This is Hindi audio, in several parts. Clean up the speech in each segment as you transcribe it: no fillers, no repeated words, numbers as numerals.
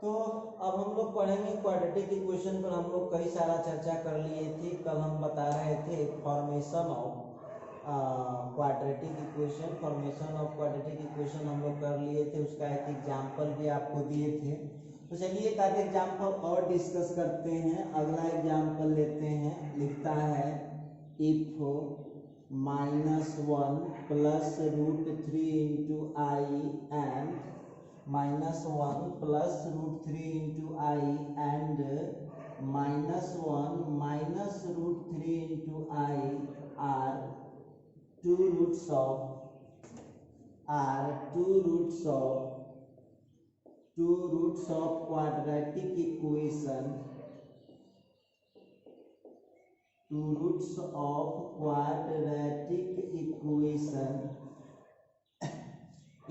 तो अब हम लोग पढ़ेंगे क्वाड्रेटिक इक्वेशन पर। हम लोग कई सारा चर्चा कर लिए थे। कल हम बता रहे थे formation of quadratic equation. Formation of quadratic equation हम लोग कर लिए थे, उसका एक एग्जाम्पल भी आपको दिए थे। तो चलिए एक आध एग्जाम्पल और डिस्कस करते हैं। अगला एग्जाम्पल लेते हैं, लिखता है if -1 plus √3 into i and -1 plus √3 into i and -1 minus √3 into i are two roots of quadratic equation,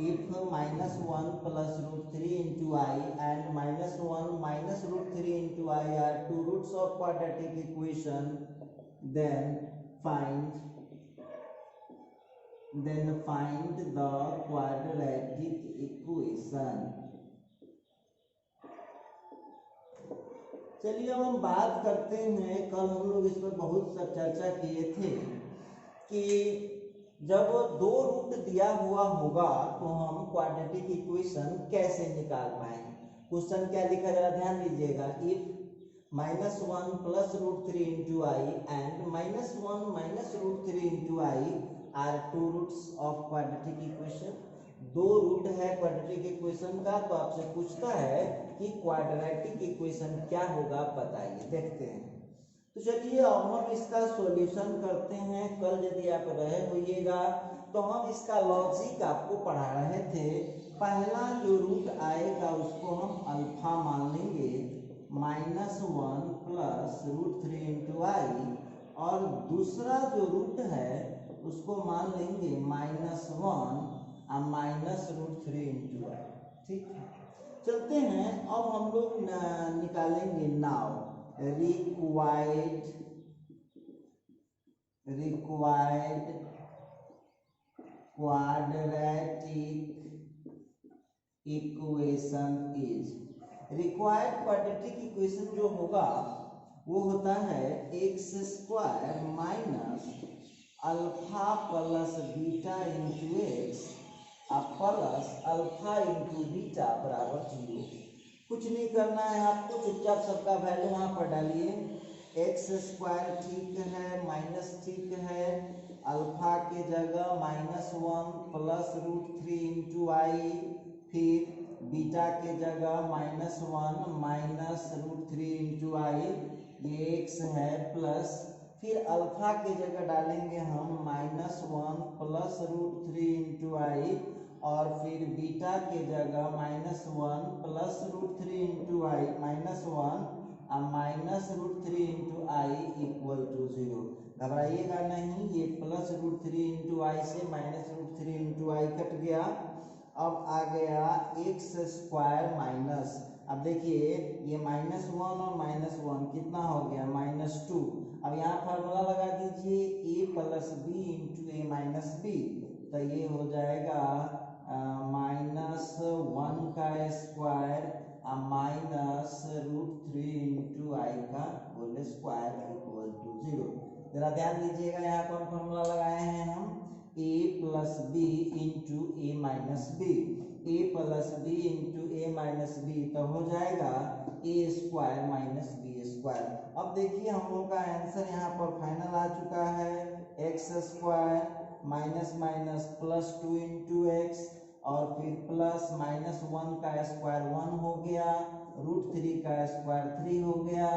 if -1 plus √3 into I and -1 minus √3 into I are two roots of quadratic equation, then find the quadratic equation। चलिए अब हम बात करते हैं, कल हम लोग इस पर बहुत सब चर्चा किए थे कि जब दो रूट दिया हुआ होगा तो हम क्वाड्रेटिक इक्वेशन कैसे निकाल पाएंगे। क्वेश्चन क्या लिखा जरा ध्यान दीजिएगा, if -1 plus √3 into i and -1 minus √3 into i are two roots of quadratic equation. दो रूट है क्वाड्रेटिक इक्वेशन का, तो आपसे पूछता है कि क्वाड्रेटिक इक्वेशन क्या होगा, बताइए। देखते हैं। तो चलिए अब हम इसका सॉल्यूशन करते हैं। कल यदि आप रहे होइएगा तो हम इसका लॉजिक आपको पढ़ा रहे थे। पहला जो रूट आएगा उसको हम अल्फा मान लेंगे, -1 प्लस √3 इंटू आई, और दूसरा जो रूट है उसको मान लेंगे -1 माइनस √3 इंटू आई। ठीक है, चलते हैं। अब हम लोग निकालेंगे now required quadratic equation is, required quadratic equation जो होगा वो होता है x² minus alpha plus beta into x plus alpha into beta बराबर 0। कुछ नहीं करना है आपको, चुपचाप सबका वैल्यू वहां पर डालिए। x² ठीक है, माइनस ठीक है, अल्फा के जगह -1 प्लस √3 इंटू आई, फिर बीटा के जगह -1 माइनस √3 इंटू आई, ये x है, प्लस फिर अल्फा के जगह डालेंगे हम -1 प्लस √3 इंटू आई, और फिर बीटा के जगह -1 plus √3 into i -1 minus √3 into i equal to 0। घबराइएगा नहीं, ये प्लस √3 इंटू आई से माइनस √3 इंटू आई कट गया। अब आ गया x² माइनस, अब देखिए ये -1 और -1 कितना हो गया, -2। अब यहाँ फार्मूला लगा दीजिए a plus b into a minus b, तो ये हो जाएगा -1 का स्क्वायर माइनस √3 इंटू आई का होल स्क्वायर इक्वल टू 0। जरा ध्यान दीजिएगा, यहाँ कौन फार्मूला लगाए हैं हम, a plus b into a minus b, a plus b into a minus b, तो हो जाएगा a² माइनस b²। अब देखिए हम लोग का आंसर यहाँ पर फाइनल आ चुका है, x² minus minus +2 into x, और फिर प्लस -1 का स्क्वायर 1 हो गया, √3 का स्क्वायर 3 हो गया,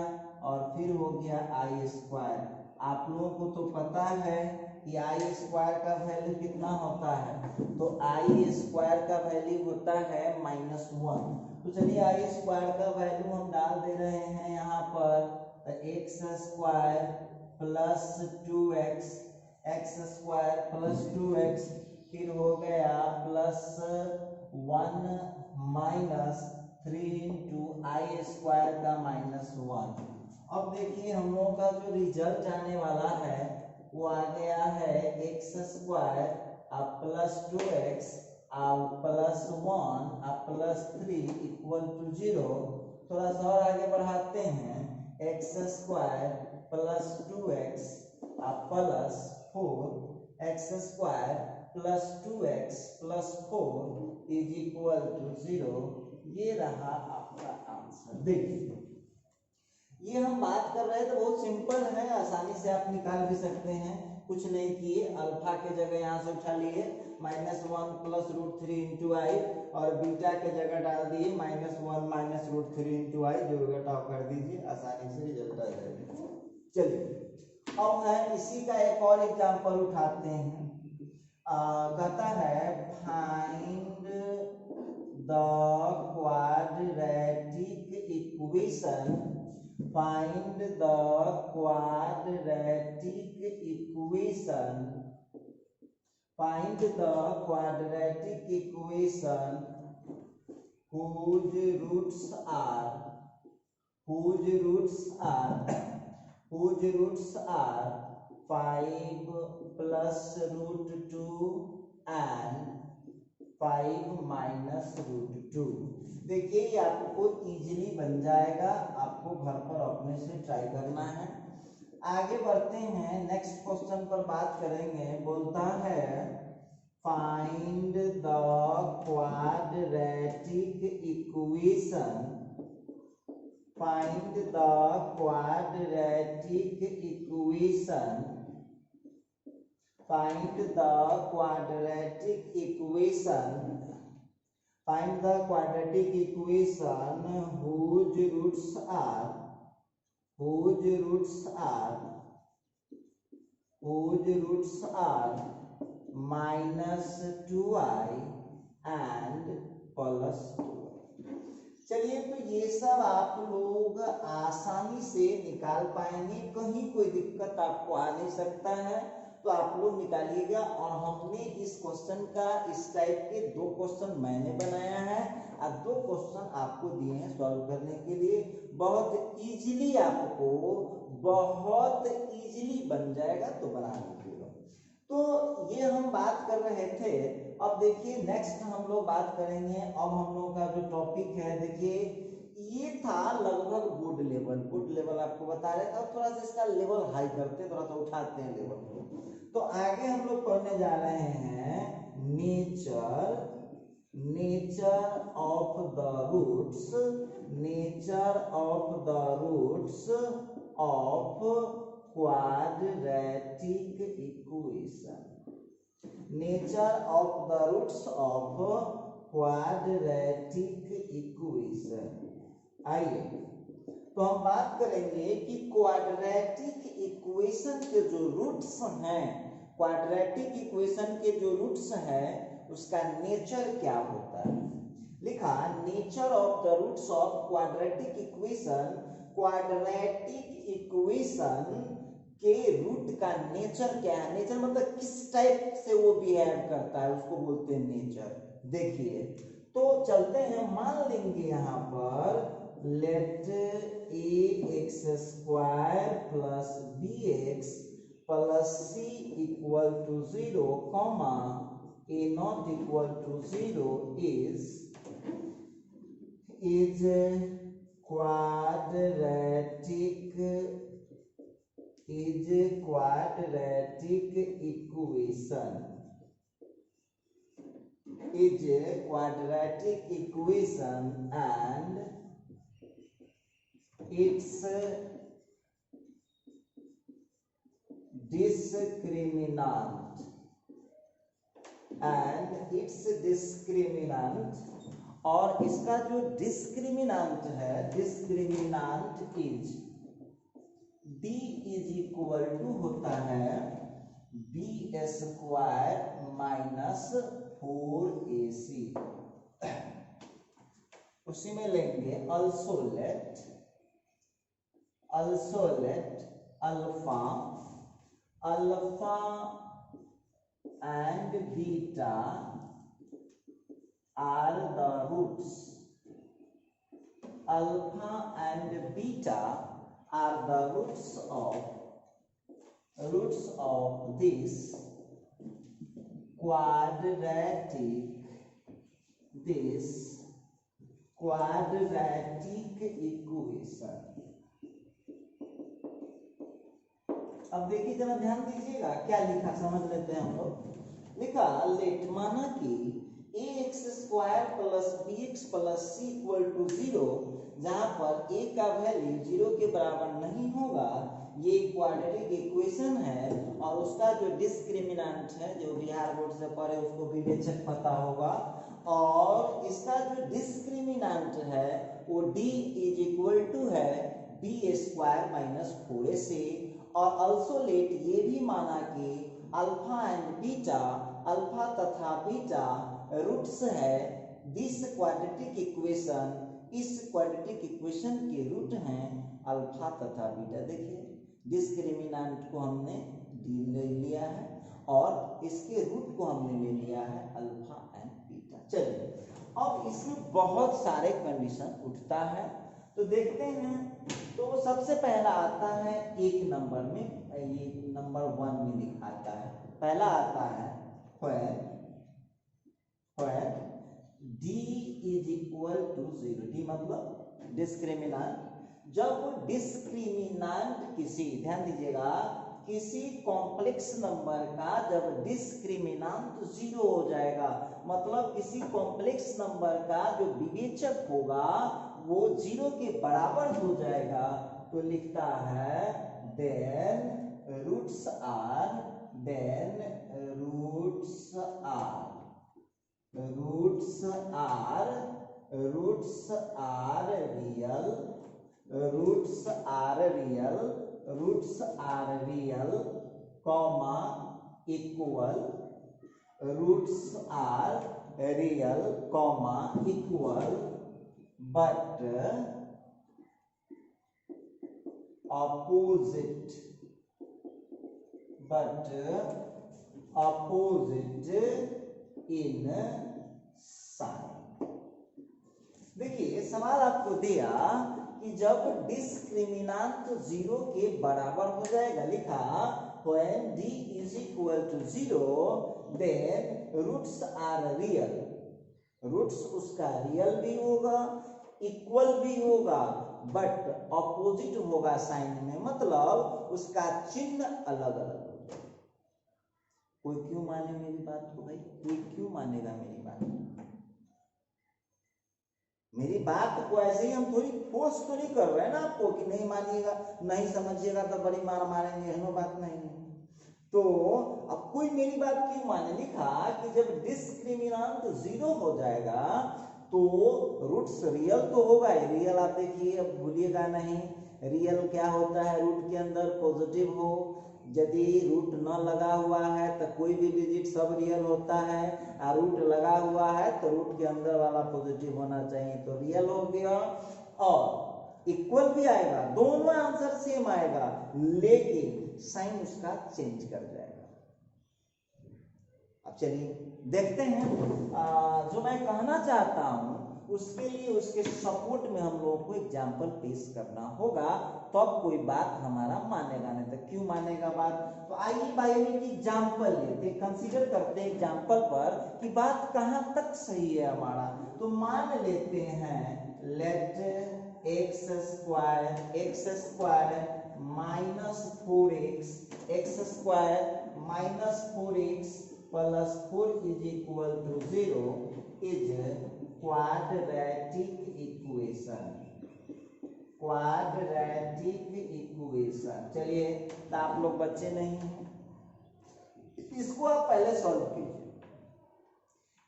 और फिर हो गया i²। आप लोगों को तो पता है कि i² का वैल्यू कितना होता है, तो i² का वैल्यू होता है -1। तो चलिए i² का वैल्यू हम डाल दे रहे हैं यहाँ पर, तो x² plus 2x, x² plus 2x, फिर हो गया +1 माइनस 3 इंटू i² का -1। अब देखिए हम लोगों का जो रिजल्ट आने वाला है वो आ गया है x² प्लस 2x +1 +3 = 0। थोड़ा सा और आगे बढ़ाते हैं, x² + 2x +4 x² + 2x + 4 = 0। ये रहा आपका आंसर। देखिए ये हम बात कर रहे थे, बहुत सिंपल है, आसानी से आप निकाल भी सकते हैं। कुछ नहीं किए, अल्फा के जगह यहाँ से उठा लिए -1 + √3 × i, और बीटा के जगह डाल दिए -1 - √3 × i, जो घटाव कर दीजिए, आसानी से रिजल्ट आ जाएगा। चलिए अब है इसी का एक और एग्जाम्पल उठाते हैं। कहता है find the quadratic equation, find the quadratic equation, find the quadratic equation whose roots are 5 + √2 and 5 - √2। देखिए ये आपको इजीली बन जाएगा, आपको घर पर अपने से ट्राई करना है। आगे बढ़ते हैं, नेक्स्ट क्वेश्चन पर बात करेंगे। बोलता है find the quadratic equation, find the quadratic equation, find the quadratic equation, find the quadratic equation whose roots are -2i and +2। चलिए तो ये सब आप लोग आसानी से निकाल पाएंगे, कहीं कोई दिक्कत आपको आ नहीं सकता है, तो आप लोग निकालिएगा। और हमने इस क्वेश्चन का, इस टाइप के 2 क्वेश्चन मैंने बनाया है और 2 क्वेश्चन आपको दिए हैं सॉल्व करने के लिए। बहुत इजीली आपको, बहुत इजीली बन जाएगा, तो बना लीजिएगा। तो ये हम बात कर रहे थे। अब देखिए नेक्स्ट हम लोग बात करेंगे। अब हम लोग का जो टॉपिक है, देखिए ये था लगभग गुड लेवल आपको बता रहे थे। थोड़ा सा इसका लेवल हाई करते, थोड़ा सा उठाते हैं लेवल को। तो आगे हम लोग पढ़ने जा रहे हैं nature of the roots, nature of the roots of quadratic equation, nature of the roots of quadratic equation. आइए तो हम बात करेंगे कि क्वाड्रेटिक इक्वेशन के जो रूट्स हैं, क्वाड्रेटिक इक्वेशन के जो रूट्स हैं उसका नेचर क्या होता है। लिखा nature of the roots of quadratic equation, quadratic equation के रूट का नेचर क्या है। नेचर मतलब किस टाइप से वो बिहेव करता है, उसको बोलते हैं नेचर। देखिए तो चलते हैं, मान लेंगे यहाँ पर late ax² + bx + c = 0, a0 = 0 is quadratic equation, is a quadratic equation and its discriminant, और इसका जो डिस्क्रिमिनांट है, डिस्क्रिमिनांट इज d = होता है b² - 4ac। उसी में लेंगे also let alpha and beta are the roots, alpha and beta are the roots of this quadratic this quadratic equation. अब देखिए जरा ध्यान दीजिएगा क्या लिखा, समझ लेते हैं हम लोग। लिखा लेट, माना कि ax square plus bx plus c equal to 0, जहां पर a का वैल्यू 0 के बराबर नहीं होगा। ये क्वाड्रेटिक इक्वेशन है और उसका जो डिस्क्रिमिनेंट है, जो बिहार बोर्ड से पढ़े उसको विवेचक पता होगा, और इसका जो डिस्क्रिमिनेंट है वो d इज इक्वल टू है b स्क्वायर माइनस 4ac। और अल्सो लेट, ये भी माना कि अल्फा एंड बीटा, अल्फा तथा बीटा रूट्स है दिस क्वाड्रेटिक इक्वेशन, इस क्वाड्रेटिक इक्वेशन के रूट हैं अल्फा तथा बीटा। देखिए डिस्क्रिमिनेंट को हमने डी ले लिया है और इसके रूट को हमने ले लिया है अल्फा एंड बीटा। चलिए अब इसमें बहुत सारे कंडीशन उठता है, तो देखते हैं। तो सबसे पहला आता है एक नंबर में, ये नंबर 1 में दिखाता है। पहला आता है where d is equal to 0, d मतलब डिस्क्रिमिनेंट। जब डिस्क्रिमिनेंट किसी, ध्यान दीजिएगा, किसी कॉम्प्लेक्स नंबर का जब डिस्क्रिमिनेंट 0 हो जाएगा, मतलब किसी कॉम्प्लेक्स नंबर का जो विवेचक होगा वो 0 के बराबर हो जाएगा, तो लिखता है then roots are real, comma equal, roots are real comma equal, but opposite in sign। देखिए सवाल आपको दिया कि जब डिस्क्रिमिनेंट 0 के बराबर हो जाएगा, लिखा when d is equal to 0 then roots are real, roots उसका रियल भी होगा, इक्वल भी होगा, बट ऑपोजिट होगा साइन में, मतलब उसका चिन्ह अलग अलग होगा। कोई क्यों माने मेरी बात को भाई? कोई क्यों मानेगा मेरी बात? मेरी बात को ऐसे ही हम थोड़ी फोर्स तो नहीं कर रहे हैं ना आपको कि नहीं मानिएगा, नहीं समझिएगा तो बड़ी मार मारेंगे, है बात नहीं है। तो अब कोई मेरी बात क्यों माने? लिखा कि जब डिस्क्रिमिनेंट 0 हो जाएगा तो रूट्स रियल तो होगा ही, रियल आप देखिए, अब भूलिएगा नहीं, रियल क्या होता है, रूट के अंदर पॉजिटिव हो, यदि रूट न लगा हुआ है तो कोई भी डिजिट सब रियल होता है, और रूट लगा हुआ है तो रूट के अंदर वाला पॉजिटिव होना चाहिए, तो रियल हो गया। और इक्वल भी आएगा, दोनों आंसर सेम आएगा, लेकिन साइन उसका चेंज कर जाएगा। अब चलिए देखते हैं, जो मैं कहना चाहता हूं उसके लिए उसके सपोर्ट में हम लोगों को एग्जाम्पल पेश करना होगा, तो अब कोई बात हमारा मानेगा, नहीं तो क्यों मानेगा बात? तो आइए बायोमेट्रिक एग्जाम्पल लेते, कंसीडर करते हैं एग्जाम्पल पर कि बात कहां तक सही है हमारा। तो मान लेते हैं let x square minus 4x plus 4 is equal to 0 is quadratic equation. चलिए, तो आप लोग बच्चे नहीं हैं, इसको आप पहले सॉल्व कीजिए।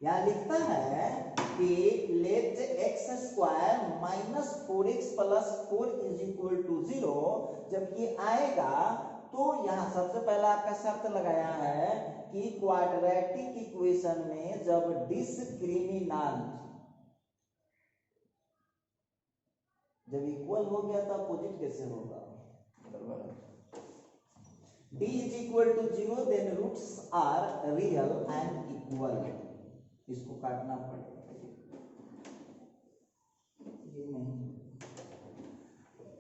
यहां लिखता है कि let x square minus 4x plus 4 is equal to 0, जब ये आएगा तो यहां सबसे पहला आपका शर्त लगाया है कि क्वाड्रेटिक इक्वेशन में जब डिस्क्रिमिनेंट जब इक्वल हो गया तो अपोजिट कैसे होगा? d is equal to 0 then roots are real and equal, इसको काटना पड़ेगा, ये नहीं।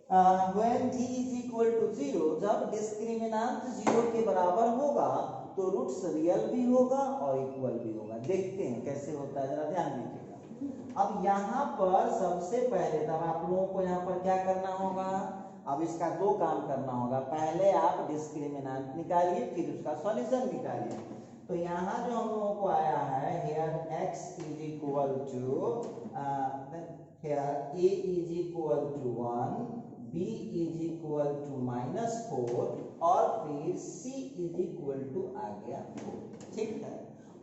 when d is equal to 0, जब डिस्क्रिमिनेंट 0 के बराबर होगा तो रूट्स रियल भी होगा और इक्वल भी होगा। देखते हैं कैसे होता है, जरा ध्यान दीजिएगा। अब यहाँ पर सबसे पहले तब आप लोगों को यहाँ पर क्या करना होगा, अब इसका दो काम करना होगा। पहले आप डिस्क्रिमिनेंट निकालिए, फिर उसका सॉल्यूशन निकालिए। तो यहाँ जो हम लोगों को आया है, here x is equal to here a is equal to 1, b is equal to -4 और फिर c इज इक्वल टू आ गया 4। ठीक है,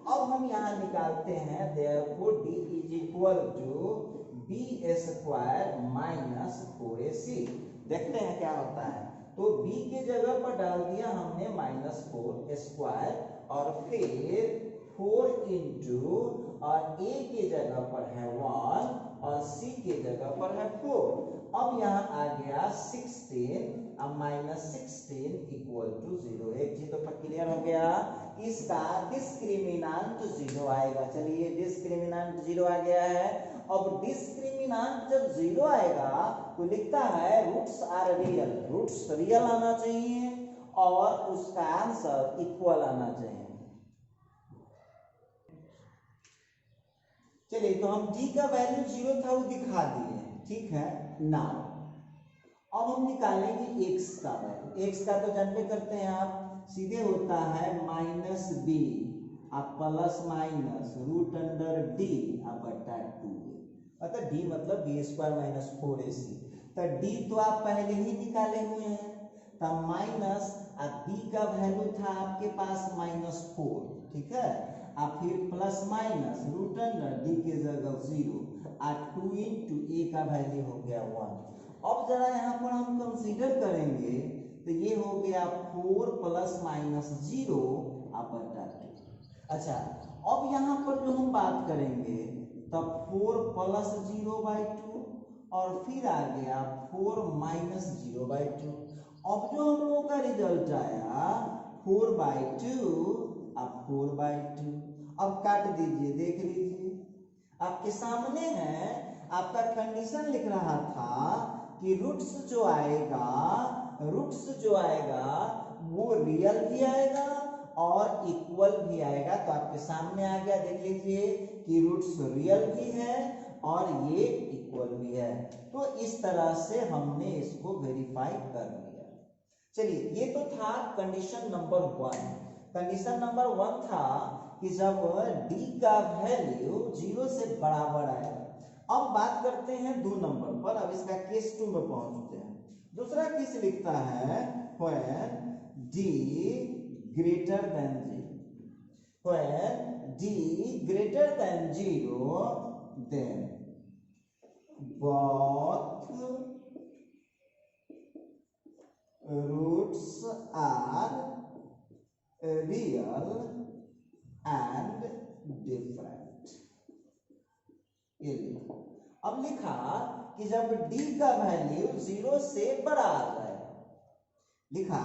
अब हम यहाँ निकालते हैं therefore d is equal to b square -4ac। देखते हैं क्या होता है। तो b के जगह पर डाल दिया हमने -4 स्क्वायर और फिर 4 इंटू और a के जगह पर है 1 और c के जगह पर है 4। अब यहाँ आ गया 16 अब -16 इक्वल टू 0। एक चीज तो क्लियर हो गया, इसका डिस्क्रिमिनेंट 0 आएगा। चलिए डिस्क्रिमिनेंट 0 आ गया है। अब डिस्क्रिमिनेंट जब 0 आएगा तो लिखता है roots are real, roots real आना चाहिए और उसका आंसर इक्वल आना चाहिए। चलिए तो हम d का वैल्यू 0 था वो दिखा दिए, ठीक है। नाउ अब हम निकालेंगे x का वैल्यू। x का तो जानते करते हैं आप, सीधे होता है -b अब plus minus root under d अब बटा 2। मतलब d मतलब b स्क्वायर -4ac। तो d तो आप पहले ही निकाले हुए हैं, तब माइनस अब b का वैल्यू था आपके पास -4, ठीक है। अब फिर plus minus root under d के जगह 0 और 2 इंटू a का वैल्यू हो गया 1। अब जरा यहाँ पर हम कंसीडर करेंगे तो ये हो गया 4 प्लस माइनस 0 अब बटा 2। अच्छा, अब यहाँ पर जो हम बात करेंगे तब 4 प्लस 0/2 और फिर आ गया 4 माइनस 0/2। अब जो हम लोगों का रिजल्ट आया 4/2 अब 4/2। अब काट दीजिए, देख लीजिए आपके सामने है। आपका कंडीशन लिख रहा था कि रूट्स जो आएगा वो रियल भी आएगा और इक्वल भी आएगा। तो आपके सामने आ गया, देख लीजिए कि रूट्स रियल भी है और ये इक्वल भी है। तो इस तरह से हमने इसको वेरीफाई कर लिया। चलिए ये तो था कंडीशन नंबर 1। कंडीशन नंबर 1 था कि जब d का वैल्यू 0 से बराबर आएगा। अब बात करते हैं 2 नंबर पर। अब इसका केस 2 में पहुंचते हैं। दूसरा केस लिखता है when d greater than 0, when d greater than 0 then both roots are real and different। ये लिखा। अब लिखा कि जब d का वैल्यू 0 से बड़ा आ जाए, लिखा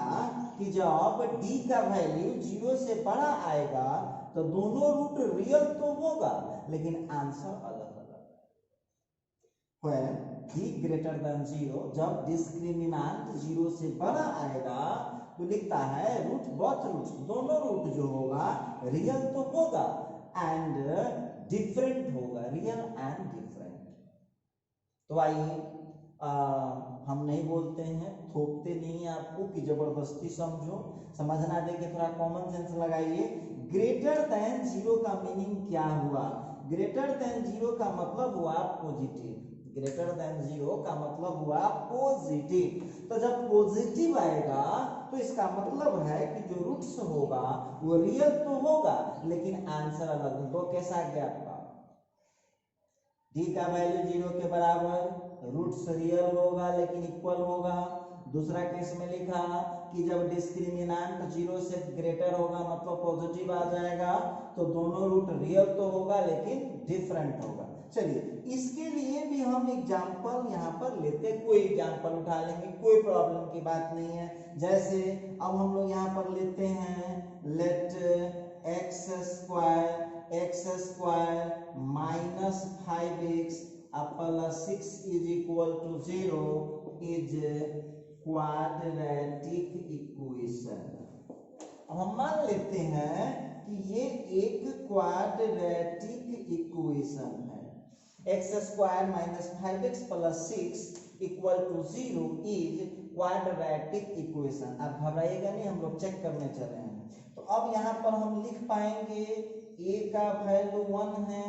कि जब d का वैल्यू 0 से बड़ा आएगा तो दोनों रूट रियल तो होगा लेकिन आंसर अलग अलग। when d greater than 0, जब डिस्क्रिमिनेंट 0 से बड़ा आएगा तो लिखता है रूट बोथ रूट्स, दोनों रूट जो होगा रियल तो होगा एंड डिफरेंट होगा, रियल एंड डिफरेंट। तो आइए हम नहीं बोलते हैं, थोपते नहीं आपको कि जबरदस्ती समझो, समझना दे के थोड़ा कॉमन सेंस लगाइए। ग्रेटर देन 0 का मीनिंग क्या हुआ? ग्रेटर देन 0 का मतलब हुआ पॉजिटिव। ग्रेटर देन 0 का मतलब हुआ पॉजिटिव। तो जब पॉजिटिव आएगा तो इसका मतलब है कि जो रूट्स होगा वो रियल तो होगा लेकिन आंसर अलग। तो कैसा गया आपका? d का वैल्यू 0 के बराबर, रूट्स रियल होगा लेकिन इक्वल होगा। दूसरा केस में लिखा कि जब डिस्क्रिमिनेंट 0 से ग्रेटर होगा मतलब पॉजिटिव आ जाएगा तो दोनों रूट रियल तो होगा लेकिन डिफरेंट होगा। चलिए इसके लिए भी हम एग्जांपल यहाँ पर लेते, कोई एग्जांपल उठा लेंगे, कोई प्रॉब्लम की बात नहीं है। जैसे अब हम लोग यहाँ पर लेते हैं let x square minus 5x plus 6 is equal to 0 is quadratic equation. अब हम मान लेते हैं कि ये एक क्वाड्रेटिक इक्वेशन है। X square minus 5x plus 6 equal to 0 is quadratic equation. आप घबराइएगा नहीं, हम लोग चेक करने चले हैं। तो अब यहाँ पर हम लिख पाएंगे a का वैल्यू 1 है,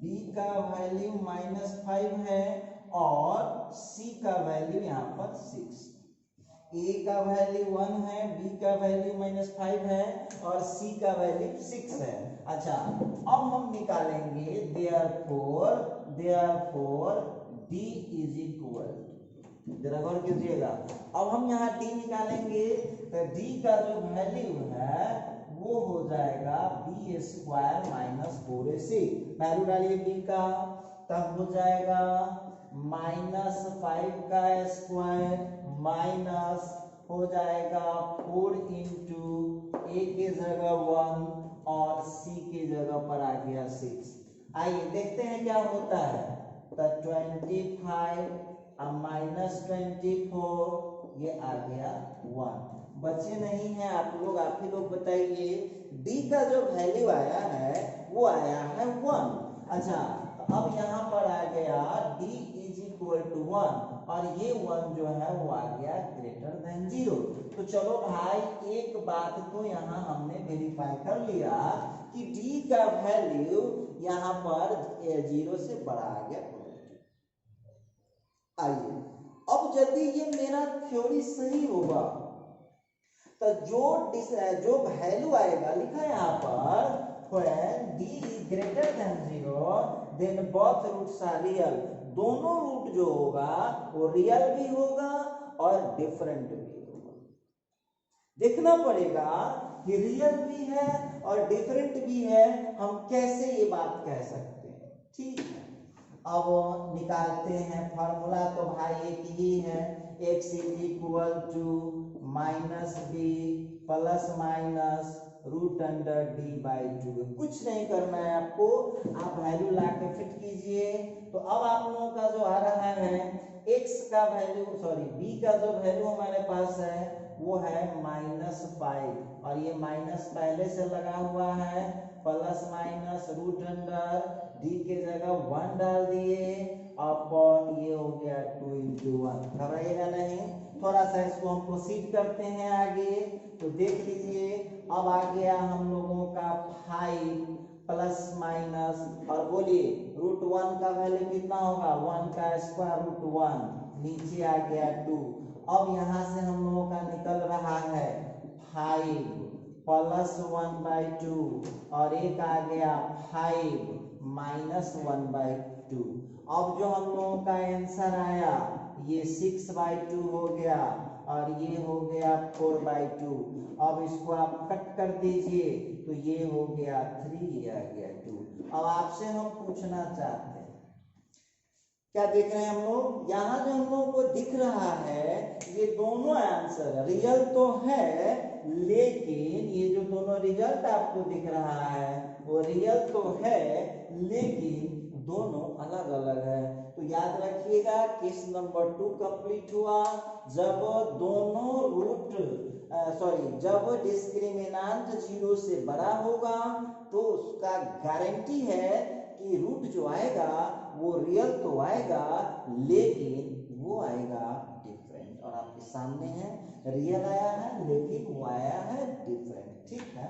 b का वैल्यू -5 है और c का वैल्यू यहाँ पर 6। a का वैल्यू 1 है, b का वैल्यू -5 है और c का वैल्यू 6 है। अच्छा, अब हम निकालेंगे therefore d इज इक्वल, जरा गौर कीजिएगा। अब हम यहाँ d निकालेंगे तो d का जो वैल्यू है वो हो जाएगा b square minus 4ac। Value डालिए b का, तब हो जाएगा -5 का स्क्वायर माइनस हो जाएगा 4 इंटू a के जगह 1 और c के जगह पर आ गया 6। आइए देखते हैं क्या होता है। तो 25 अब -24 ये आ गया 1। बच्चे नहीं हैं आप लोग, आप ही लोग बताइए d का जो वैल्यू आया है वो आया है 1। अच्छा, तो अब यहाँ पर आ गया d इज इक्वल टू 1 और ये 1 जो है वो आ गया ग्रेटर देन 0। तो चलो भाई एक बात तो यहाँ हमने वेरीफाई कर लिया कि d का वैल्यू यहाँ पर 0 से बड़ा आ गया। आइए अब यदि ये मेरा थ्योरी सही होगा तो जो वैल्यू आएगा लिखा है यहाँ पर when d is greater than 0 then both roots are real। दोनों रूट जो होगा वो रियल भी होगा और डिफरेंट भी होगा। देखना पड़ेगा कि रियल भी है और डिफरेंट भी है, हम कैसे ये बात कह सकते हैं। ठीक है, अब निकालते हैं फॉर्मूला। तो भाई एक ही है, x is equal to -b plus minus √d/2। कुछ नहीं करना है आपको, आप वैल्यू ला के फिट कीजिए। तो अब आप लोगों का जो आ रहा है x का वैल्यू b का जो वैल्यू हमारे पास है वो है -5 और ये माइनस पहले से लगा हुआ है, प्लस माइनस √d के जगह 1 डाल दिए अपॉन ये हो गया 2 इंटू 1। घबराइएगा नहीं, थोड़ा सा इसको हम प्रोसीड करते हैं आगे। तो देख लीजिए अब आ गया हम लोगों का 5 प्लस माइनस और बोलिए √1 का वैल्यू कितना होगा, 1 का स्क्वायर √1, नीचे आ गया 2। अब यहाँ से हम लोगों का निकल रहा है 5 प्लस 1/2 और एक आ गया 5 माइनस 1/2। अब जो हम लोगों का आंसर आया ये 6/2 हो गया और ये हो गया 4/2। अब इसको आप कट कर दीजिए तो ये हो गया 3, ये आ गया 2। अब आपसे हम पूछना चाहते हैं, क्या देख रहे हैं हम लोग, यहाँ जो हम लोगों को दिख रहा है ये दोनों आंसर रियल तो है, लेकिन ये जो दोनों रिजल्ट आपको दिख रहा है वो रियल तो है लेकिन दोनों अलग अलग है। तो याद रखिएगा केस नंबर 2 कंप्लीट हुआ जब दोनों जब डिस्क्रिमिनेंट 0 से बड़ा होगा तो उसका गारंटी है कि रूट जो आएगा वो रियल तो आएगा लेकिन वो आएगा डिफरेंट। और आपके सामने है रियल आया है लेकिन वो आया है डिफरेंट। ठीक है,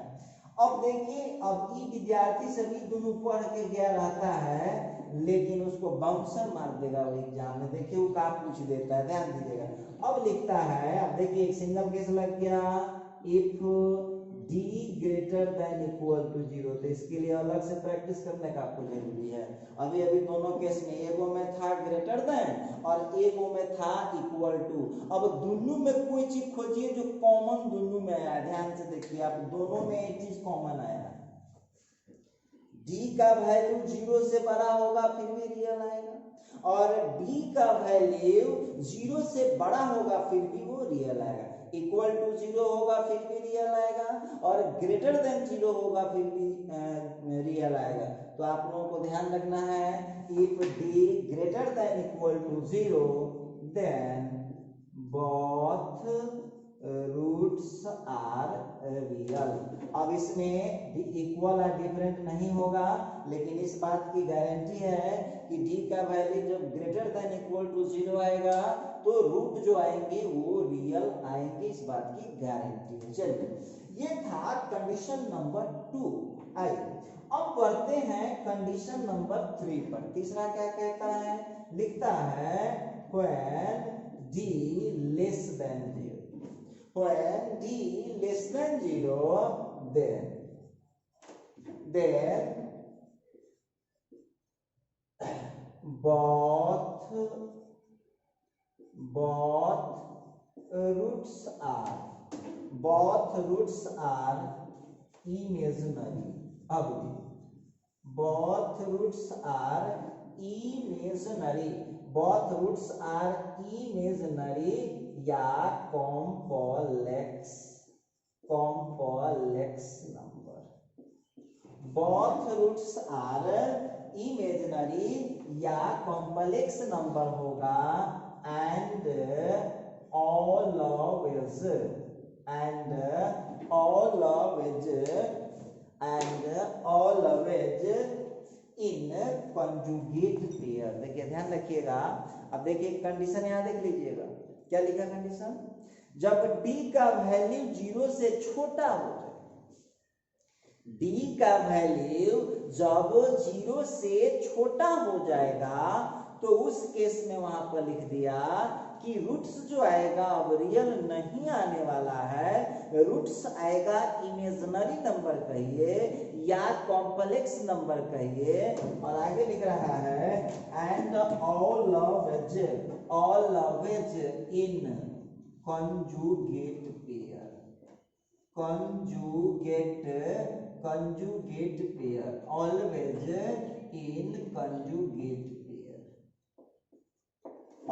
अब देखिए अब ये विद्यार्थी सभी दोनों पढ़ के गया रहता है लेकिन उसको बाउंसर मार देगा वो एग्जाम में। देखिए वो क्या पूछ देता है, ध्यान दीजिएगा। अब लिखता है, अब देखिए एक सिंगल केस लग गया, if d greater than equal to 0। तो इसके लिए अलग से प्रैक्टिस करने का आपको जरूरी है। अभी दोनों केस में एगो में था ग्रेटर देन और एगो में था इक्वल टू। अब दोनों में कोई चीज खोजिए जो कॉमन दोनों में आया। ध्यान से देखिए, आप दोनों में एक चीज कॉमन आया, d का वैल्यू 0 से बड़ा होगा फिर भी रियल आएगा और b का वैल्यू 0 से बड़ा होगा फिर भी वो रियल आएगा। इक्वल टू 0 होगा फिर भी रियल आएगा और ग्रेटर देन 0 होगा फिर भी रियल आएगा। तो आप लोगों को ध्यान रखना है, if d greater than equal to 0 then both roots are real. अब इसमें इक्वल और डिफरेंट नहीं होगा, लेकिन इस बात की गारंटी है कि डी का वैल्यू जब ग्रेटर देन इक्वल टू 0 आएगा तो रूट जो आएंगे वो रियल आएंगे, इस बात की गारंटी है। चलिए, ये था कंडीशन नंबर 2। आइए अब बढ़ते हैं कंडीशन नंबर 3 पर। तीसरा क्या कहता है, लिखता है when d less than 0, when d less than 0 then both roots are imaginary। अब both roots are imaginary या complex number। both roots are imaginary या complex number होगा and always in conjugate pair. देखिए ध्यान रखिएगा, अब देखिए कंडीशन यहां देख लीजिएगा, क्या लिखा कंडीशन, जब d का वैल्यू 0 से छोटा हो जाए, d का वैल्यू जब 0 से छोटा हो जाएगा तो उस केस में वहां पर लिख दिया कि रूट्स जो आएगा अब रियल नहीं आने वाला है, रूट्स आएगा इमेजिनरी नंबर कहिए या कॉम्प्लेक्स नंबर कहिए, और आगे लिख रहा है and always in conjugate pair, conjugate pair, always in conjugate pair.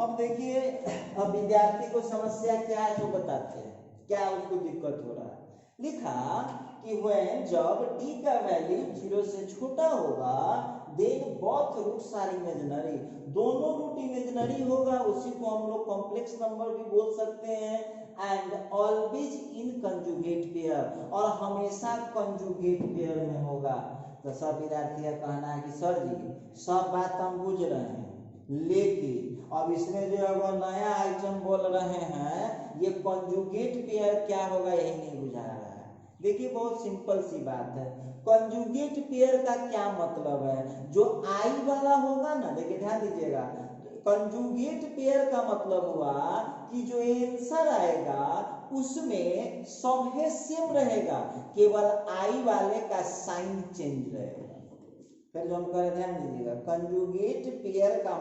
अब देखिए, अब विद्यार्थी को समस्या क्या है जो बताते हैं, क्या उसको दिक्कत हो रहा है। लिखा कि when जब d का वैल्यू 0 से छोटा होगा then both roots are imaginary, दोनों रूट इमेजिनरी होगा, उसी को हम लोग कॉम्प्लेक्स नंबर भी बोल सकते हैं, and always in conjugate pair, और हमेशा कंजुगेट पेयर में होगा। तो सब विद्यार्थी का कहना है कि सर जी सब बात हम बुझ रहे हैं, लेकिन अब इसमें जो है वो नया आइटम बोल रहे हैं, ये कंजुगेट पेयर क्या होगा यही नहीं बुझा रहा है। देखिए बहुत सिंपल सी बात है, कंजुगेट पेयर का क्या मतलब है, जो आई वाला होगा ना, देखिए ध्यान दीजिएगा, कंजुगेट पेयर का मतलब हुआ कि जो आंसर आएगा उसमें सब सेम रहेगा, केवल आई वाले का साइन चेंज रहेगा। फिर जो हम कह रहे, ध्यान दीजिएगा, कंजुगेट पेयर का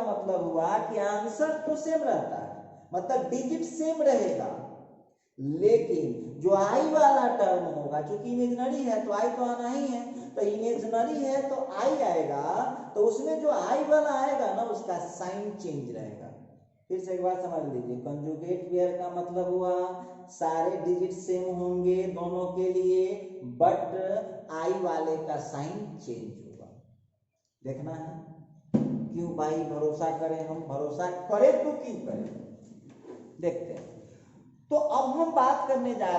मतलब हुआ कि आंसर तो सेम रहता है, मतलब डिजिट सेम रहेगा, लेकिन जो आई वाला टर्म होगा, चूंकि इमेजिनरी है तो आई तो आना ही है, तो इमेजिनरी है तो आई आएगा, तो उसमें जो आई वाला आएगा ना उसका साइन चेंज रहेगा। फिर से एक बार समझ लीजिए, कंजुगेट पेयर का मतलब हुआ सारे डिजिट सेम होंगे दोनों के लिए, बट आई वाले का साइन चेंज होगा। देखना है क्यों भाई, भरोसा करें, हम भरोसा करें तो क्यों करें, देखते हैं। तो अब हम बात करने जा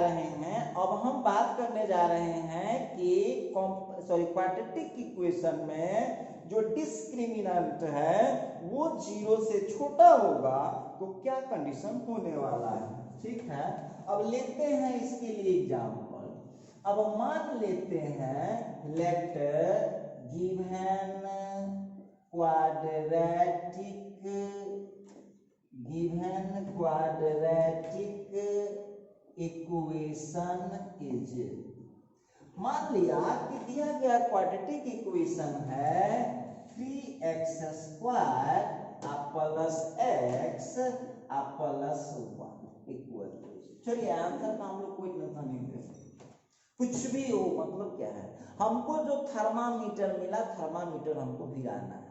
रहे हैं कि क्वाड्रेटिक इक्वेशन में जो डिस्क्रिमिनेंट है वो 0 से छोटा होगा तो क्या कंडीशन होने वाला है। ठीक है, अब लेते हैं इसके लिए एग्जांपल। अब मान लेते हैं let given quadratic equation is, मान लिया कि दिया गया क्वाड्रेटिक इक्वेशन है 3x² plus x plus 1 equal to, चलिए आंसर का हम लोग कोई टेंशन नहीं ले, कुछ भी हो, मतलब क्या है, हमको जो थर्मामीटर मिला, थर्मामीटर हमको गिराना है।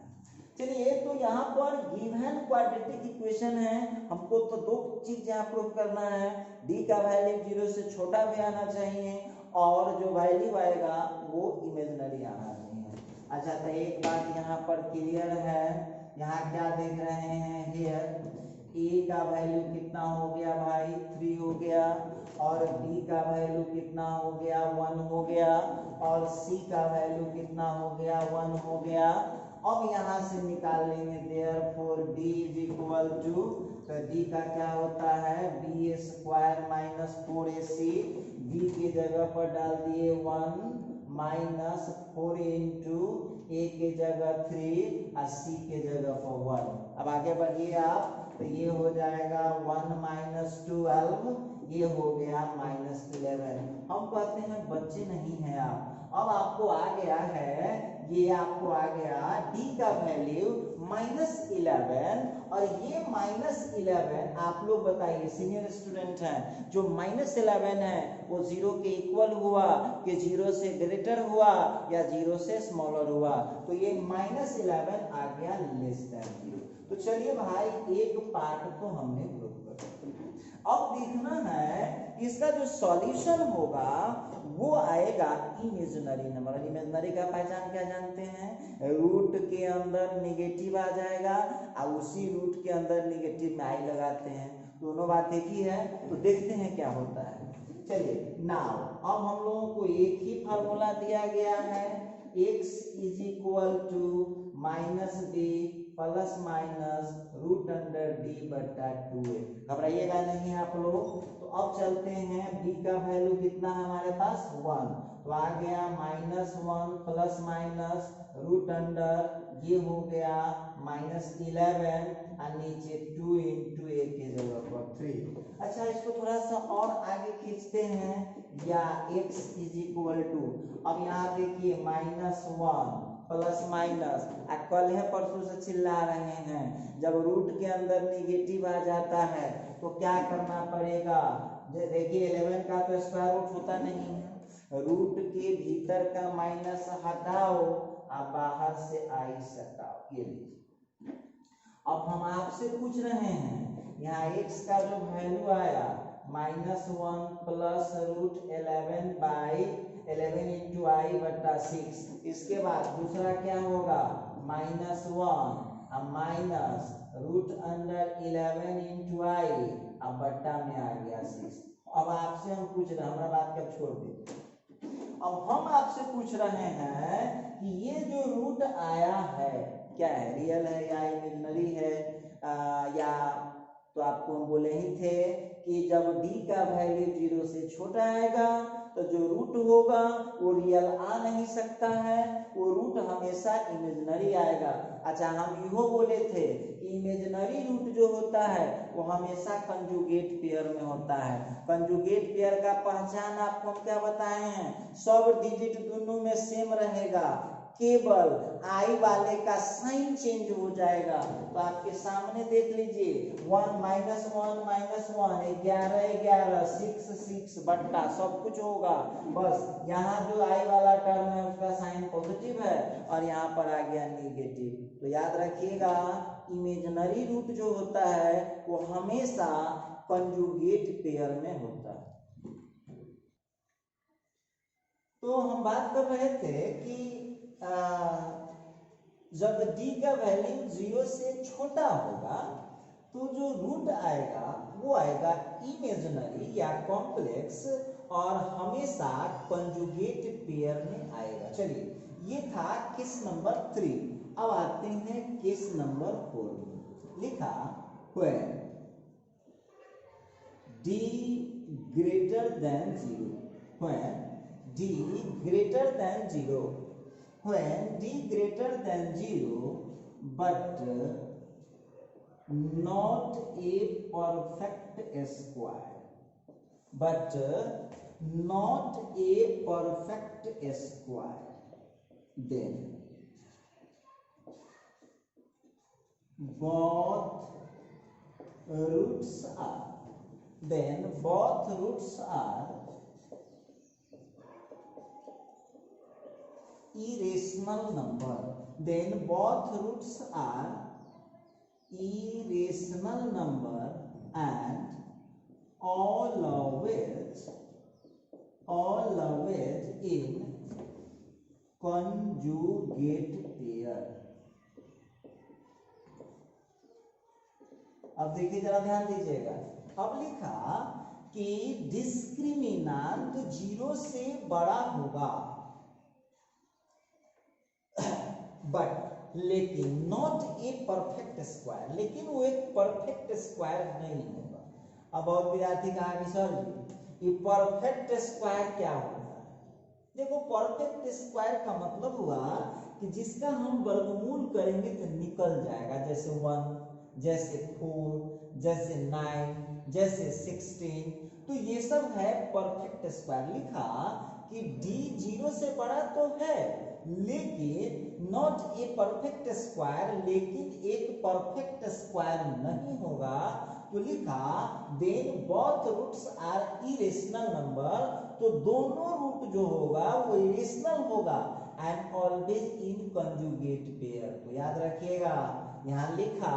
चलिए, तो यहाँ पर गिवन क्वाड्रेटिक इक्वेशन है, हमको तो दो चीज यहाँ प्रूव करना है, डी का वैल्यू 0 से छोटा भी आना चाहिए और जो वैल्यू आएगा वो इमेजिनरी आना चाहिए। अच्छा, तो एक बात यहाँ पर क्लियर है, यहाँ क्या देख रहे हैं, हियर ए का वैल्यू कितना हो गया भाई 3 हो गया, और बी का वैल्यू कितना हो गया 1 हो गया, और सी का वैल्यू कितना हो गया 1 हो गया। अब यहाँ से निकाल लेंगे therefore d is equal to, तो डी का क्या होता है B square minus 4ac, B की जगह पर डाल दिए 1 माइनस 4 इंटू ए के जगह 3 और सी के जगह पर 1। अब आगे बढ़िए आप, तो ये हो जाएगा 1 माइनस 12, ये हो गया माइनस 11। हम कहते हैं बच्चे नहीं हैं आप। अब आपको आ गया है, ये आपको आ गया डी का वैल्यू -11, और ये -11 आप लोग बताइए सीनियर स्टूडेंट हैं, जो -11 है वो 0 के इक्वल हुआ कि 0 से ग्रेटर हुआ या 0 से स्मॉलर हुआ, तो ये -11 आ गया लेस देन 0। तो चलिए भाई एक पार्ट तो हमने प्रूव कर दिया। अब देखना है इसका जो सॉल्यूशन होगा वो आएगा इमेजिनरी नंबर। इमेजिनरी का पहचान क्या जानते हैं, रूट के अंदर नेगेटिव आ जाएगा और उसी रूट के अंदर नेगेटिव में आई लगाते हैं, दोनों बात एक ही है। तो देखते हैं क्या होता है। चलिए नाउ अब हम लोगों को एक ही फार्मूला दिया गया है, x is equal to minus d plus minus root under d बटा 2a। घबराइएगा नहीं आप लोग। तो अब चलते हैं, b का वैल्यू कितना है हमारे पास 1, तो आ गया -1 प्लस माइनस रूट अंडर, ये हो गया -11 और नीचे 2 इंटू ए के जगह पर 3। अच्छा इसको थोड़ा सा और आगे खींचते हैं, या x इज इक्वल टू, अब यहाँ देखिए -1 प्लस माइनस, कल है परसों से चिल्ला रहे हैं जब रूट के अंदर निगेटिव आ जाता है तो क्या करना पड़ेगा। देखिए 11 का तो स्क्वायर रूट होता नहीं है, रूट के भीतर का माइनस हटाओ और बाहर से आई सटाओ, ये लीजिए। अब हम आपसे पूछ रहे हैं यहाँ x का जो वैल्यू आया -1 प्लस रूट 11 बाई 11 इंटू आई बटा 6, इसके बाद दूसरा क्या होगा -1 और माइनस रूट अंडर 11 इंटू आई, अब बट्टा में आ गया 6। अब आपसे हम पूछ रहे हैं, हमारा बात कब छोड़ दे, अब हम आपसे पूछ रहे हैं कि ये जो रूट आया है क्या है, रियल है या इमेजिनरी है, या तो आपको हम बोले ही थे कि जब d का वैल्यू 0 से छोटा आएगा तो जो रूट होगा वो रियल आ नहीं सकता है, वो रूट हमेशा इमेजिनरी आएगा। अच्छा हम यो बोले थे कि इमेजिनरी रूट जो होता है वो हमेशा कंजुगेट पेयर में होता है। कंजुगेट पेयर का पहचान आपको हम क्या बताए हैं, सब डिजिट दोनों में सेम रहेगा, केवल आई वाले का साइन चेंज हो जाएगा। तो आपके सामने देख लीजिए 1 -1 -1 11 11 6 6 बट्टा सब कुछ होगा, बस यहाँ जो आई वाला टर्म है उसका साइन पॉजिटिव है और यहाँ पर आ गया नेगेटिव। तो याद रखिएगा इमेजिनरी रूट जो होता है वो हमेशा कंजुगेट पेयर में होता है। तो हम बात कर रहे थे कि जब d का वैल्यू 0 से छोटा होगा तो जो रूट आएगा वो आएगा इमेजिनरी या कॉम्प्लेक्स और हमेशा कंजुगेट पेयर में आएगा। चलिए ये था केस नंबर 3। अब आते हैं केस नंबर 4। लिखा when d greater than 0, when d greater than 0, when d greater than 0 but not a perfect square, but not a perfect square, then both roots are irrational number, then both roots are irrational number and always in conjugate pair. अब देखिए जरा ध्यान दीजिएगा, अब लिखा कि डिस्क्रिमिनांट 0 से बड़ा होगा बट लेकिन नॉट ए परफेक्ट स्क्वायर, लेकिन वो एक परफेक्ट स्क्वायर नहीं होगा। अब बहुत विद्यार्थी कहा सर जी ये परफेक्ट स्क्वायर क्या होता है? देखो परफेक्ट स्क्वायर का मतलब हुआ कि जिसका हम वर्गमूल करेंगे तो निकल जाएगा, जैसे 1, जैसे 4, जैसे 9, जैसे 16, तो ये सब है परफेक्ट स्क्वायर। लिखा कि d 0 से बड़ा तो है लेकिन नॉट ए परफेक्ट स्क्वायर, लेकिन एक परफेक्ट स्क्वायर नहीं होगा। तो लिखा then both roots are irrational number, तो दोनों रूट जो होगा वो इरेशनल होगा and always in conjugate pair. तो याद रखिएगा यहाँ लिखा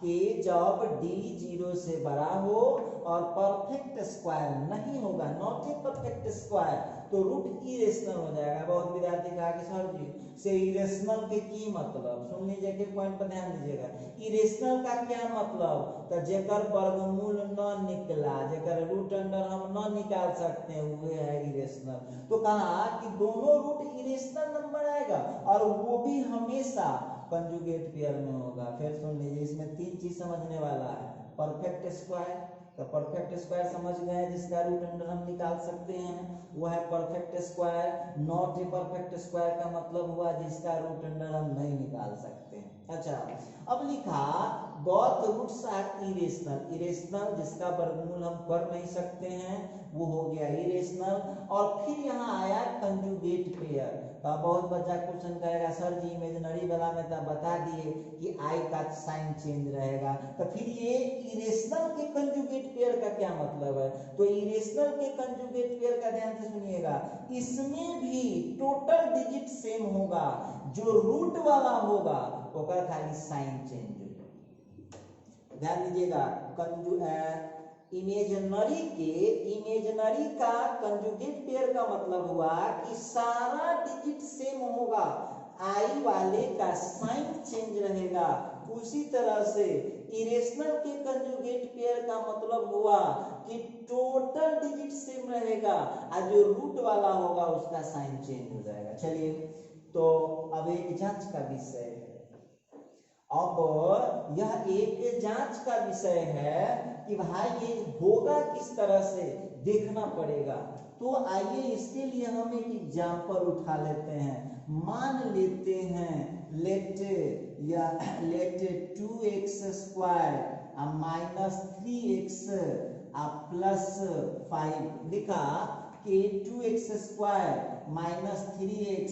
कि जब d 0 से बड़ा हो और परफेक्ट स्क्वायर नहीं होगा, नॉट ए परफेक्ट स्क्वायर, तो रूट इरेशनल हो जाएगा। बहुत विद्यार्थी कहा कि सर जी से इरेशनल के की मतलब, सुन लीजिए के पॉइंट पर ध्यान दीजिएगा, इरेशनल का क्या मतलब, तो जेकर वर्गमूल न निकला, जेकर रूट अंडर हम न निकाल सकते हैं वो है इरेशनल। तो कहा कि दोनों रूट इरेशनल नंबर आएगा और वो भी हमेशा कंजुगेट पेयर में होगा। फिर सुन लीजिए इसमें 3 चीज समझने वाला है। परफेक्ट स्क्वायर, तो परफेक्ट स्क्वायर समझ गए जिसका रूट अंडर हम निकाल सकते हैं, वो है perfect square. Not a perfect square का मतलब हुआ जिसका रूट अंडर हम नहीं निकाल सकते हैं। अच्छा अब लिखा both roots are irrational, irrational जिसका वर्गमूल हम कर नहीं सकते हैं वो हो गया इरेशनल। और फिर यहाँ आया कंजुगेट पेयर। तो बहुत बच्चा क्वेश्चन करेगा सर जी इमेजिनरी वाला में तो बता दिए कि आई का साइन चेंज रहेगा, तो फिर ये इरेशनल के कंजुगेट पेयर का क्या मतलब है? तो इरेशनल के कंजुगेट पेयर का ध्यान से सुनिएगा, इसमें भी टोटल डिजिट सेम होगा, जो रूट वाला होगा ओकर खाली साइन चेंज हो जाएगा। ध्यान दीजिएगा इमेजिनरी का कंजुगेट पेयर का मतलब हुआ कि सारा डिजिट सेम होगा, आई वाले का साइन चेंज रहेगा। उसी तरह से इरेशनल के कंजुगेट पेयर का मतलब हुआ कि टोटल डिजिट सेम रहेगा और जो रूट वाला होगा उसका साइन चेंज हो जाएगा। चलिए तो अब एक जांच का विषय है, अब यह एक जांच का विषय है कि भाई ये होगा किस तरह से देखना पड़ेगा। तो आइए इसके लिए हम एक एग्जांपल उठा लेते हैं। मान लेते हैं late 2x square minus 3x plus 5। लिखा कि 2x square minus 3x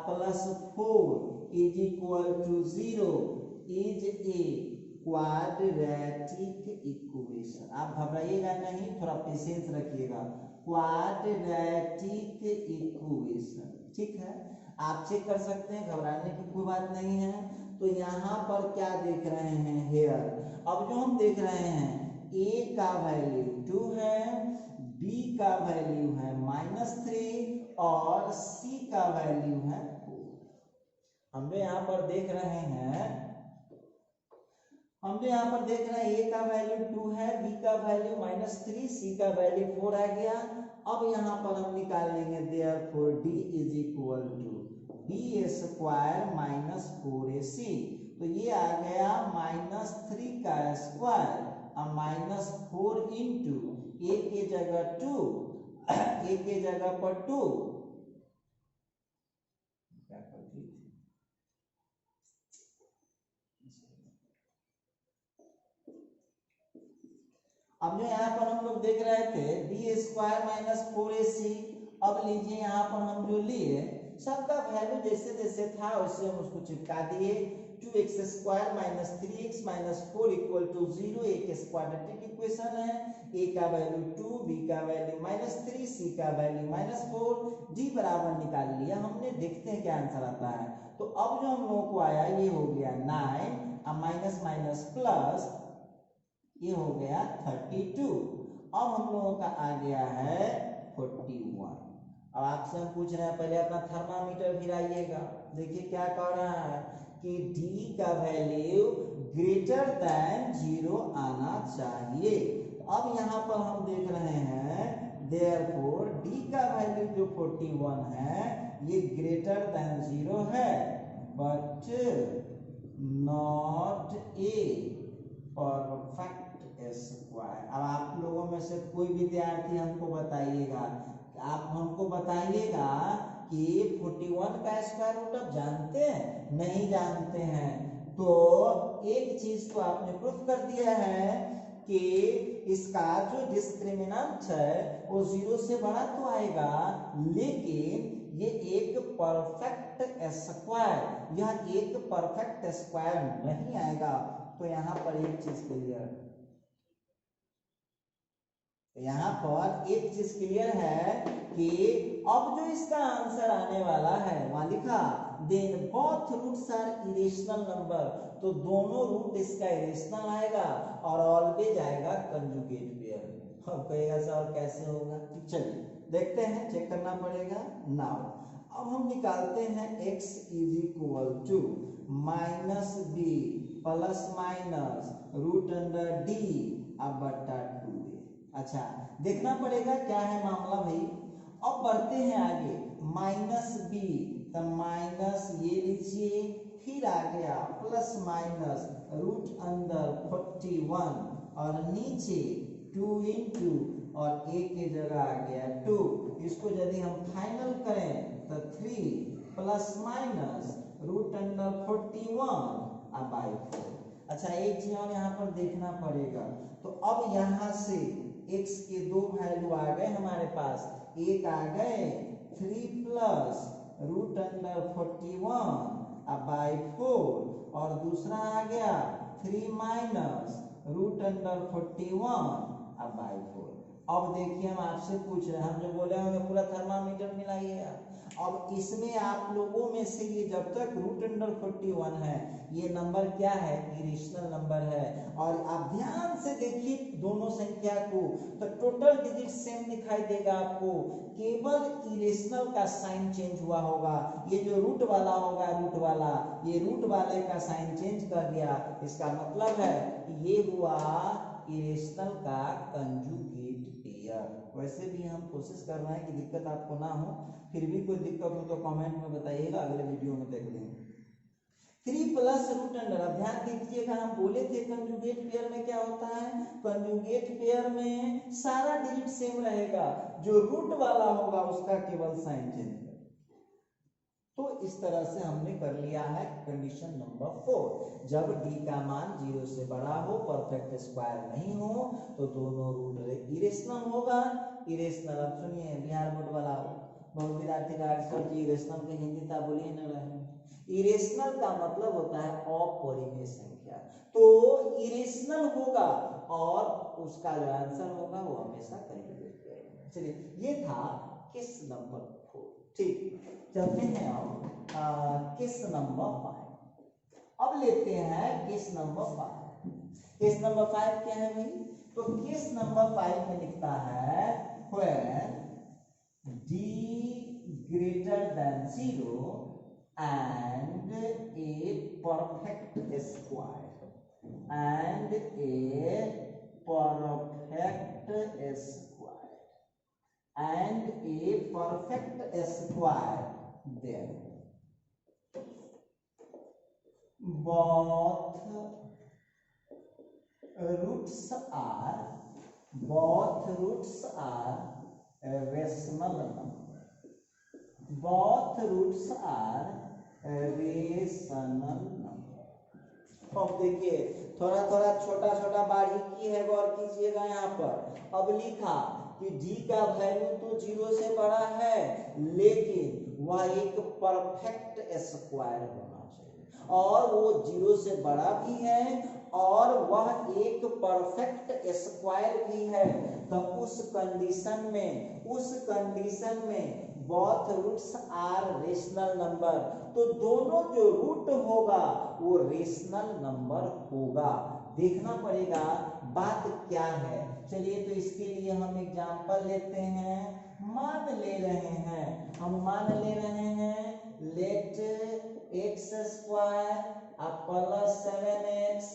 plus 4 is equal to 0 is a quadratic equation। आप घबराइएगा नहीं, थोड़ा पेशेंस रखिएगा। क्वाड्रेटिक इक्वेशन, ठीक है, आप चेक कर सकते हैं, घबराने की कोई बात नहीं है। तो यहाँ पर क्या देख रहे हैं हेयर, अब जो हम देख रहे हैं a का वैल्यू 2 है, b का वैल्यू है -3 और c का वैल्यू है 4। हम जो यहाँ पर देख रहे हैं a का वैल्यू 2 है, b का वैल्यू -3, c का वैल्यू 4 आ गया। अब यहाँ पर हम निकाल लेंगे therefore d is equal to b square minus 4ac। तो ये आ गया -3 का स्क्वायर और -4 इंटू a के जगह 2, a के जगह पर 2, अब जो यहाँ पर हम लोग देख रहे थे बी स्क्वायर माइनस 4ac। अब लीजिए यहाँ पर हम जो लिए सबका वैल्यू जैसे जैसे था वैसे हम उसको चिपका दिए। 2x square minus 3x minus 4 equal to 0 एक क्वाड्रेटिक इक्वेशन है। a का वैल्यू 2, b का वैल्यू -3, c का वैल्यू -4, d बराबर निकाल लिया हमने। देखते हैं क्या आंसर आता है। तो अब जो हम लोगों को आया ये हो गया 9 और माइनस माइनस प्लस ये हो गया 32। अब हम लोगों का आ गया है 41। अब आपसे हम पूछ रहे हैं पहले अपना थर्मामीटर गिराइएगा, देखिए क्या कह रहा है कि d का वैल्यू ग्रेटर देन 0 आना चाहिए। अब यहाँ पर हम देख रहे हैं therefore d का वैल्यू जो 41 है ये ग्रेटर देन 0 है but not a perfect square. अब आप लोगों में से कोई विद्यार्थी हमको बताइएगा, आप हमको बताइएगा कि 41 का स्क्वायर रूट आप जानते हैं? नहीं जानते हैं। तो एक चीज तो आपने प्रूफ कर दिया है कि इसका जो डिस्क्रिमिनेंट है वो 0 से बड़ा तो आएगा, लेकिन ये एक परफेक्ट स्क्वायर, यह एक परफेक्ट स्क्वायर नहीं आएगा। तो यहाँ पर एक चीज क्लियर, यहाँ पर एक चीज क्लियर है कि अब जो इसका आंसर आने वाला है वहां लिखा then both roots are irrational number, तो दोनों रूट इसका इरेशनल आएगा और ऑलवेज आएगा कंजुगेट पेयर में। अब कहेगा सर कैसे होगा? चलिए देखते हैं, चेक करना पड़ेगा। नाउ अब हम निकालते हैं x is equal to minus b plus minus root under d अब बटा 2a। अच्छा देखना पड़ेगा क्या है मामला भाई। अब बढ़ते हैं आगे, माइनस बी तो माइनस ये लीजिए, फिर आ गया प्लस माइनस रूट अंदर 41 और नीचे 2 इंटू और a के जगह आ गया 2। इसको यदि हम फाइनल करें तो 3 प्लस माइनस रूट अंडर 41 अब बाई 4। अच्छा एक चीज और यहाँ पर देखना पड़ेगा, तो अब यहाँ से x के दो वैल्यू आ गए हमारे पास, एक आ गए 3 प्लस रूट अंडर 41 अब बाई 4 और दूसरा आ गया 3 माइनस रूट अंडर 41 अब बाई 4। अब देखिए हम आपसे पूछ रहे हैं, हम जो बोले होंगे पूरा थर्मामीटर मिलाइए आप। अब इसमें आप लोगों में से ये जब तक रूट अंडर 41 है ये नंबर क्या है? इरेशनल नंबर है। और आप ध्यान से देखिए दोनों संख्या को, तो टोटल डिजिट सेम दिखाई देगा आपको, केवल इरेशनल का साइन चेंज हुआ होगा। ये जो रूट वाला होगा, रूट वाला, ये रूट वाले का साइन चेंज कर दिया, इसका मतलब है कि ये हुआ इरेशनल का कंजुगेट पेयर। वैसे भी हम कोशिश कर रहे हैं कि दिक्कत आपको ना हो, फिर भी कोई दिक्कत हो तो कमेंट में बताइएगा, अगले वीडियो में देख लेंगे। 3 प्लस रूट अंडर, अब ध्यान दीजिएगा हम बोले थे कंजुगेट पेयर में क्या होता है, कंजुगेट पेयर में सारा डिजिट सेम रहेगा, जो रूट वाला होगा उसका केवल साइन चेंज है। तो इस तरह से हमने कर लिया है कंडीशन नंबर 4। जब d का मान 0 से बड़ा हो, परफेक्ट स्क्वायर नहीं हो, तो दोनों रूट इरेशनल होगा। इरेशनल, अब सुनिए बिहार बोर्ड वाला बहुत विद्यार्थी का सर जी इरेशनल के हिंदी था बोलिए न रहे। इरेशनल का मतलब होता है अपरिमेय संख्या, तो इरेशनल होगा और उसका जो आंसर होगा वो हमेशा कंजुगेट रहेगा। चलिए ये था केस नंबर 4। ठीक, चलते हैं अब केस नंबर 5। अब लेते हैं केस नंबर 5। केस नंबर 5 क्या है भाई? तो केस नंबर 5 में लिखता है when d greater than 0 and a perfect square and a perfect square and a perfect square, then both roots are rational number. Both roots are rational number. अब देखिए थोड़ा थोड़ा छोटा छोटा बारीकी है, गौर कीजिएगा यहाँ पर। अब लिखा कि d का वैल्यू तो 0 से बड़ा है, लेकिन वह एक परफेक्ट स्क्वायर होना चाहिए, और वो 0 से बड़ा भी है और वह एक परफेक्ट स्क्वायर भी है। तो उस कंडीशन में both roots are rational number, तो दोनों जो रूट होगा वो रेशनल नंबर होगा। देखना पड़ेगा बात क्या है। चलिए तो इसके लिए हम एग्जांपल लेते हैं, मान ले रहे हैं let x square plus 7x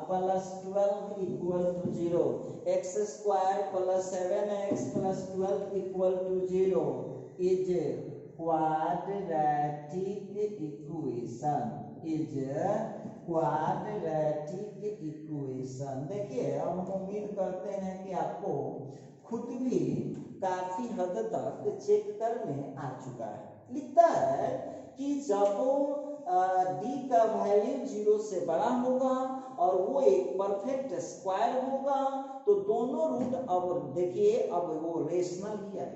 plus 12 equal to 0। X square plus 7x plus 12 equal to 0 is quadratic equation, is quadratic equation. देखिए अब हम उम्मीद करते हैं कि आपको खुद भी काफी हद तक चेक करने आ चुका है। लिखता है कि जब d का वैल्यू 0 से बड़ा होगा और वो एक परफेक्ट स्क्वायर होगा तो दोनों रूट, अब देखिए अब वो रेशनल ही है,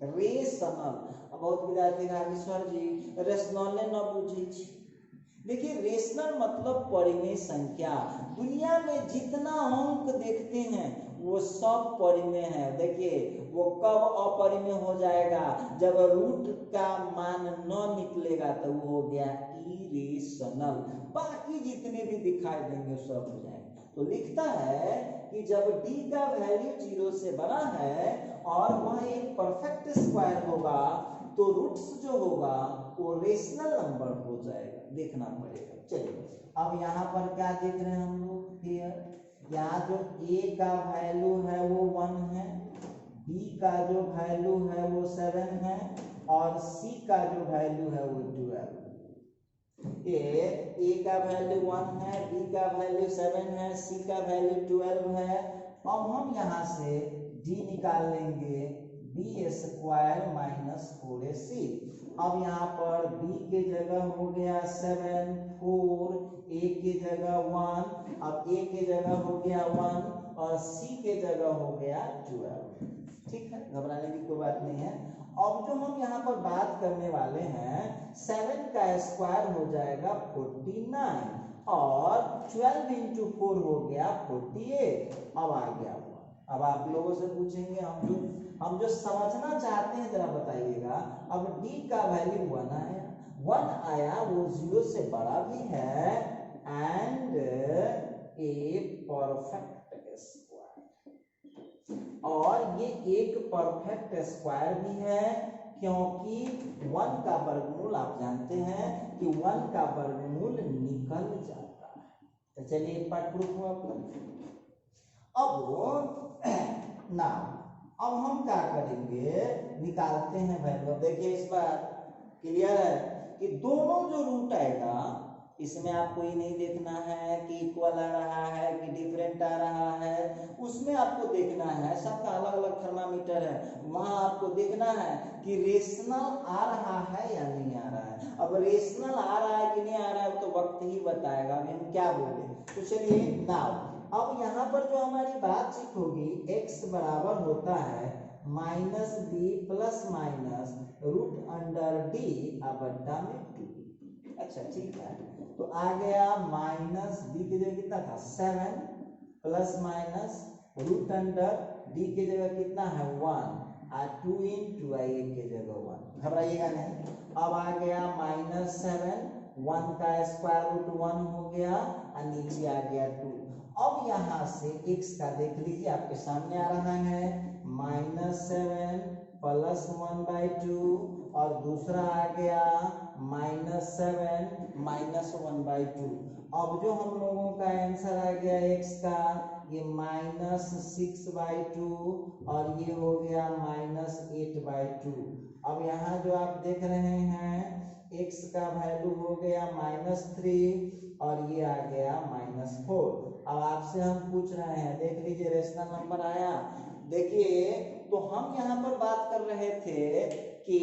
रेशनल। अब बहुत विद्यार्थी नागेश्वर जी रेशनल न बुझे। देखिए रेशनल मतलब परिमेय संख्या। दुनिया में जितना अंक देखते हैं वो सब परिमेय है। देखिए वो कब अपरिमेय हो जाएगा, जब रूट का मान न निकलेगा तो वो हो गया इरेशनल। बाकी जितने भी दिखाई देंगे सब हो जाएंगे। तो लिखता है कि जब d का वैल्यू 0 से बड़ा है और वह एक परफेक्ट स्क्वायर होगा तो रूट्स जो होगा वो रेशनल नंबर हो जाएगा, देखना पड़ेगा। चलिए अब यहाँ पर क्या देख रहे हैं हम लोग, हियर यहाँ जो a का वैल्यू है वो 1 है, b का जो वैल्यू है वो 7 है और c का जो वैल्यू है वो 12। a का वैल्यू 1 है, b का वैल्यू 7 है, c का वैल्यू 12 है। अब हम यहाँ से d निकाल लेंगे, b स्क्वायर माइनस 4ac। अब यहाँ पर b के जगह हो गया 7, 4, a के जगह 1, अब a के जगह हो गया 1 और c के जगह हो गया 12। ठीक है, घबराने की कोई बात नहीं है। अब जो हम यहाँ पर बात करने वाले हैं 7 का स्क्वायर हो जाएगा 49 और 12 इंटू 4 हो गया 48। अब आ गया। अब आप लोगों से पूछेंगे हम जो समझना चाहते हैं जरा बताइएगा। अब d का वैल्यू 1 आया, 1 आया, वो 0 से बड़ा भी है एंड ए परफेक्ट स्क्वायर, और ये एक परफेक्ट स्क्वायर भी है क्योंकि 1 का वर्गमूल आप जानते हैं कि 1 का वर्गमूल निकल जाता है। तो चलिए एक पार्ट प्रूफ हुआ अपना। अब ना अब हम क्या करेंगे, निकालते हैं वैल्यू। देखिए इस बार क्लियर है कि दोनों जो रूट आएगा इसमें आपको ये नहीं देखना है कि इक्वल आ रहा है कि डिफरेंट आ रहा है, उसमें आपको देखना है, सबका अलग अलग थर्मामीटर है, वहां आपको देखना है कि रेशनल आ रहा है या नहीं आ रहा है। अब रेशनल आ रहा है कि नहीं आ रहा है तो वक्त ही बताएगा, अभी हम क्या बोले। तो चलिए नाउ अब यहाँ पर जो हमारी बातचीत होगी x बराबर होता है minus b plus minus root under d बट्टा में 2। अच्छा ठीक है, तो आ गया माइनस बी की जगह कितना था 7 plus minus root under d की जगह कितना है 1 और 2 इंटू आई की जगह 1। घबराइएगा नहीं। अब आ गया माइनस 7, 1 का स्क्वायर रूट 1 हो गया और नीचे आ गया 2। अब यहाँ से x का देख लीजिए आपके सामने आ रहा है माइनस 7 प्लस 1/2 और दूसरा आ गया माइनस 7 माइनस 1/2। अब जो हम लोगों का आंसर आ गया x का ये माइनस 6/2 और ये हो गया माइनस 8/2। अब यहाँ जो आप देख रहे हैं x का वैल्यू हो गया माइनस 3 और ये आ गया माइनस 4। अब आपसे हम पूछ रहे हैं, देख लीजिए रेशनल नंबर आया। देखिए तो हम यहाँ पर बात कर रहे थे कि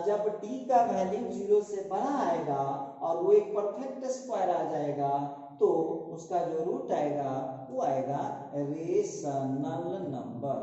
जब d का वैल्यू 0 से बड़ा आएगा और वो एक परफेक्ट स्क्वायर आ जाएगा तो उसका जो रूट आएगा वो आएगा रेशनल नंबर।